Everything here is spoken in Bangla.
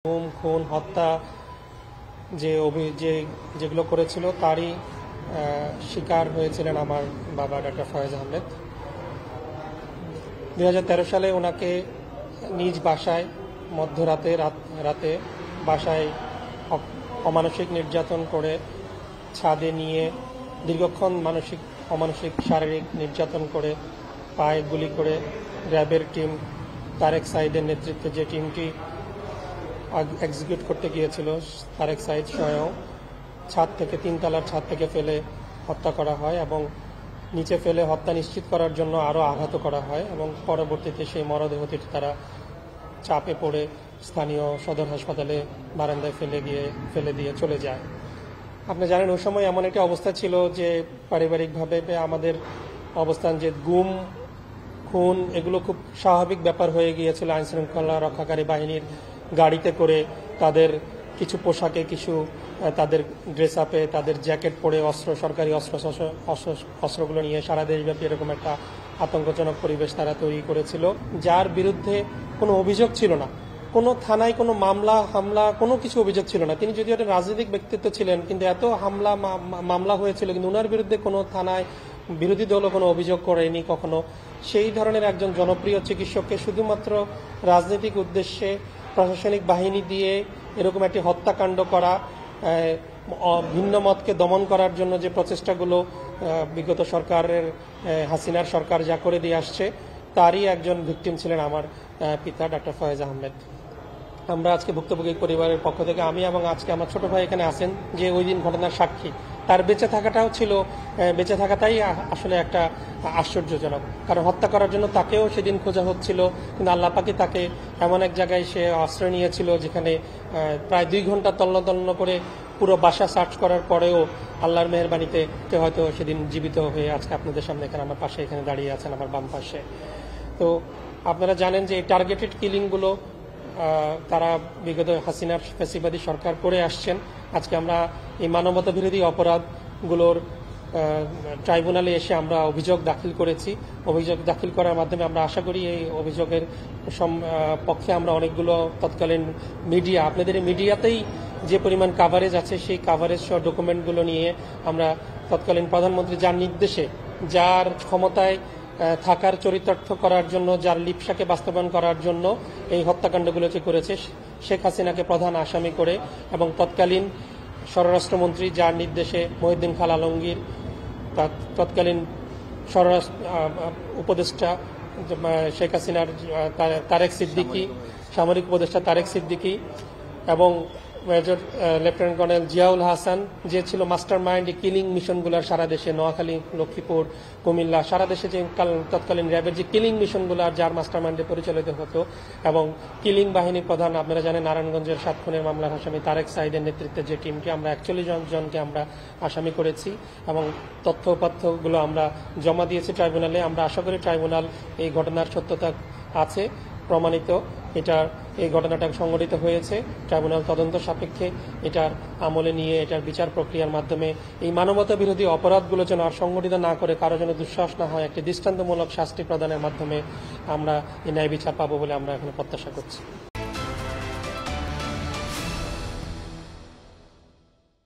গুম, খুন, হত্যা যেগুলো করেছিল তারই শিকার হয়েছিলেন আমার বাবা ডক্টর ফয়েজ আহমেদ। 2013 সালে ওনাকে নিজ বাসায় মধ্যরাতে রাতে বাসায় অমানসিক নির্যাতন করে ছাদে নিয়ে দীর্ঘক্ষণ অমানসিক শারীরিক নির্যাতন করে পায়ে গুলি করে র্যাবের টিম তারেক সাইদের নেতৃত্বে যে টিমটি এক্সিকিউট করতে গিয়েছিল, তারেক সাইদ স্বয়ং তিনতলার ছাদ থেকে ফেলে হত্যা করা হয় এবং নিচে ফেলে হত্যা নিশ্চিত করার জন্য আরও আঘাত করা হয় এবং পরবর্তীতে সেই মরদেহটি তারা চাপে পড়ে স্থানীয় সদর হাসপাতালে বারান্দায় ফেলে দিয়ে চলে যায়। আপনি জানেন ওই সময় এমন একটা অবস্থা ছিল যে পারিবারিকভাবে আমাদের অবস্থান যে গুম, খুন এগুলো খুব স্বাভাবিক ব্যাপার হয়ে গিয়েছিল। আইন শৃঙ্খলা রক্ষাকারী বাহিনীর গাড়িতে করে তাদের কিছু পোশাকে, কিছু তাদের ড্রেস আপে, তাদের জ্যাকেট পরে সরকারি অস্ত্রগুলো নিয়ে সারা দেশব্যাপী এরকম একটা আতঙ্কজনক পরিবেশ তারা তৈরি করেছিল, যার বিরুদ্ধে কোনো অভিযোগ ছিল না। কোনো থানায় কোনো হামলা কোনো কিছু অভিযোগ ছিল না। তিনি যদিও একটা রাজনৈতিক ব্যক্তিত্ব ছিলেন, কিন্তু এত মামলা হয়েছিল, কিন্তু ওনার বিরুদ্ধে কোনো থানায় বিরোধী দলও কোনো অভিযোগ করেনি কখনো। সেই ধরনের একজন জনপ্রিয় চিকিৎসককে শুধুমাত্র রাজনৈতিক উদ্দেশ্যে প্রশাসনিক বাহিনী দিয়ে এরকম একটি হত্যাকাণ্ড করা, ভিন্ন মতকে দমন করার জন্য যে প্রচেষ্টাগুলো বিগত সরকারের হাসিনার সরকার যা করে দিয়ে আসছে, তারই একজন ভিকটিম ছিলেন আমার পিতা ডক্টর ফয়েজ আহমেদ। আমরা আজকে ভুক্তভোগী পরিবারের পক্ষ থেকে আমি এবং আজকে আমার ছোট ভাই এখানে আছেন, যে ওই দিন ঘটনার সাক্ষী। তার বেঁচে থাকাটাই আসলে একটা আশ্চর্যজনক, কারণ হত্যা করার জন্য তাকেও সেদিন খোঁজা হচ্ছিল, কিন্তু আল্লাহ পাকে তাকে এমন এক জায়গায় সে আশ্রয় নিয়েছিল যেখানে প্রায় 2 ঘন্টা তন্ন করে পুরো বাসা সার্চ করার পরেও আল্লাহর মেহেরবানিতে হয়তো সেদিন জীবিত হয়ে আজকে আপনাদের সামনে এখানে আমার পাশে এখানে দাঁড়িয়ে আছেন, আমার বাম পাশে। তো আপনারা জানেন যে এই টার্গেটেড কিলিংগুলো তারা বিগত হাসিনার ফ্যাসিবাদী সরকার করে আসছেন। আজকে আমরা এই মানবতা বিরোধী অপরাধগুলোর ট্রাইব্যুনালে এসে আমরা অভিযোগ দাখিল করেছি। অভিযোগ দাখিল করার মাধ্যমে আমরা আশা করি এই অভিযোগের পক্ষে আমরা অনেকগুলো তৎকালীন মিডিয়া, আপনাদের এই মিডিয়াতেই যে পরিমাণ কাভারেজ আছে, সেই কাভারেজ সহ ডকুমেন্টগুলো নিয়ে আমরা তৎকালীন প্রধানমন্ত্রী যার নির্দেশে, যার ক্ষমতায় থাকার চরিতার্থ করার জন্য, যার লিপসাকে বাস্তবায়ন করার জন্য এই হত্যাকাণ্ডগুলোকে করেছে, শেখ হাসিনাকে প্রধান আসামি করে এবং তৎকালীন স্বরাষ্ট্রমন্ত্রী যার নির্দেশে মহিউদ্দিন খান আলমগীর, তৎকালীন স্বরাষ্ট্র উপদেষ্টা শেখ হাসিনার তারেক সিদ্দিকী, সামরিক উপদেষ্টা তারেক সিদ্দিকী এবং major lieutenant colonel Ziaul Hasan, যে ছিল মাস্টার মাইন্ড এই কিলিং মিশনগুলোর সারা দেশে, নোয়াখালী, লক্ষ্মীপুর, কুমিল্লা, সারা দেশে যে তৎকালীন র্যাবের যে কিলিং মিশনগুলো যার মাস্টার মাইন্ডে পরিচালিত হতো, এবং কিলিং বাহিনীর প্রধান আপনারা জানেন নারায়ণগঞ্জের 7 খুনের মামলার আসামি তারেক সাইদের নেতৃত্বে যে টিমটি, আমরা 41 জনকে আমরা আসামি করেছি এবং তথ্য উপাত্তগুলো আমরা জমা দিয়েছি ট্রাইব্যুনালে। আমরা আশা করি ট্রাইব্যুনাল এই ঘটনার সত্যতা আছে প্রমাণিত, এই ঘটনাটা সংঘটিত হয়েছে, ট্রাইব্যুনাল তদন্ত সাপেক্ষে এটার আমলে নিয়ে এটার বিচার প্রক্রিয়ার মাধ্যমে এই মানবতা বিরোধী অপরাধগুলো যেন আর সংঘটিত না করে, কারো যেন দুঃসাহস না হয়, একটি দৃষ্টান্তমূলক শাস্তি প্রদানের মাধ্যমে আমরা এই ন্যায় বিচার পাবো বলে আমরা এখন প্রত্যাশা করছি।